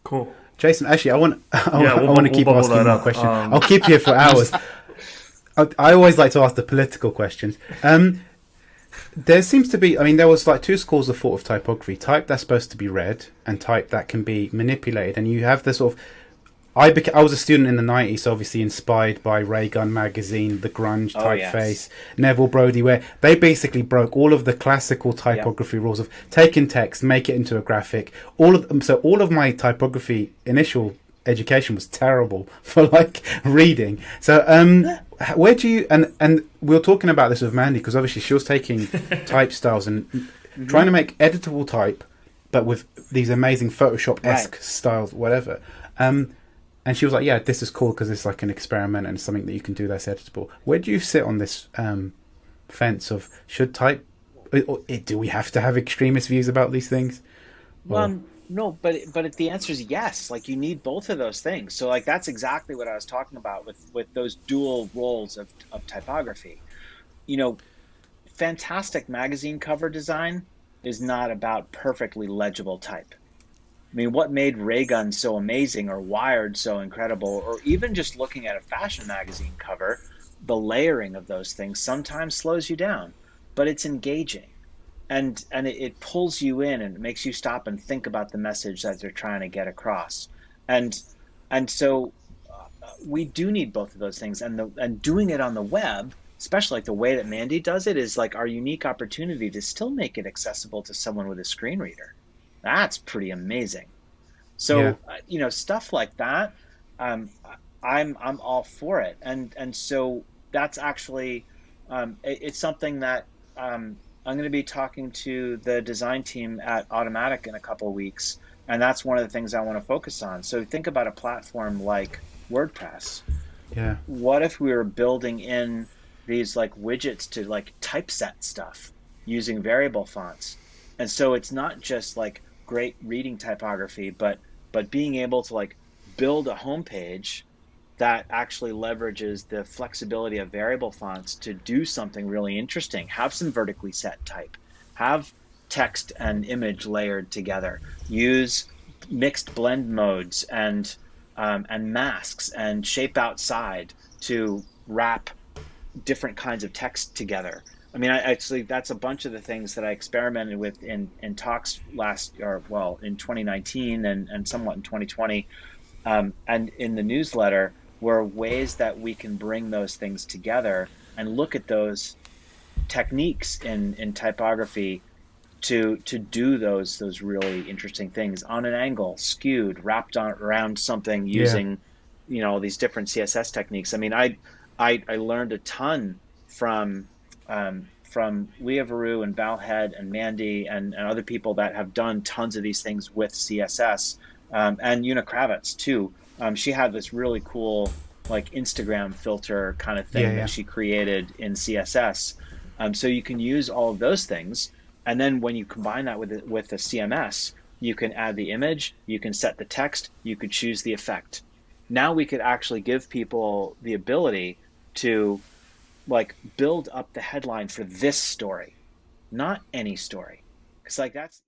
Cool. Jason, actually, Yeah, I want to we'll keep bubble asking that more up. questions. I'll keep you here for hours. I always like to ask the political questions. There seems to be, I mean, there was like two schools of thought of typography: type that's supposed to be read, and type that can be manipulated. And you have this sort of, I was a student in the 90s, so obviously inspired by Ray Gun magazine, the grunge Oh yes. typeface, Neville Brody, where they basically broke all of the classical Yep. typography rules of taking text, make it into a graphic. All of them. So all of my typography initial education was terrible for like reading. So where do you, and we were talking about this with Mandy, because obviously she was taking type styles and trying to make editable type, but with these amazing Photoshop-esque Right. styles, whatever. And she was like, yeah, this is cool because it's like an experiment and something that you can do that's editable. Where do you sit on this fence of should type, or do we have to have extremist views about these things? Or Well, no, but the answer is yes. Like you need both of those things. So like that's exactly what I was talking about with those dual roles of typography. You know, fantastic magazine cover design is not about perfectly legible type. I mean, what made Raygun so amazing or Wired so incredible, or even just looking at a fashion magazine cover, the layering of those things sometimes slows you down, but it's engaging and it pulls you in and it makes you stop and think about the message that they're trying to get across. And and so we do need both of those things, and doing it on the web, especially like the way that Mandy does it, is like our unique opportunity to still make it accessible to someone with a screen reader. That's pretty amazing. yeah, So you know, stuff like that, um, I'm all for it, and so that's actually it's something that I'm going to be talking to the design team at Automatic in a couple of weeks, and that's one of the things I want to focus on. So think about a platform like WordPress. yeah, What if we were building in these like widgets to like typeset stuff using variable fonts? And so it's not just like great reading typography, but being able to like build a homepage that actually leverages the flexibility of variable fonts to do something really interesting. Have some vertically set type, have text and image layered together, use mixed blend modes and masks and shape outside to wrap different kinds of text together. I mean, actually, that's a bunch of the things that I experimented with in talks last, or well, in 2019 and somewhat in 2020, and in the newsletter, were ways that we can bring those things together and look at those techniques in typography to do those really interesting things on an angle, skewed, wrapped on around something yeah. using, you know, these different CSS techniques. I mean, I learned a ton from Leah Veru and Val Head and Mandy and other people that have done tons of these things with CSS, and Una Kravitz too. She had this really cool like Instagram filter kind of Yeah, thing that yeah. she created in CSS. So you can use all of those things, and then when you combine that with the CMS, you can add the image, you can set the text, you could choose the effect. Now we could actually give people the ability to like build up the headline for this story, not any story. It's like that's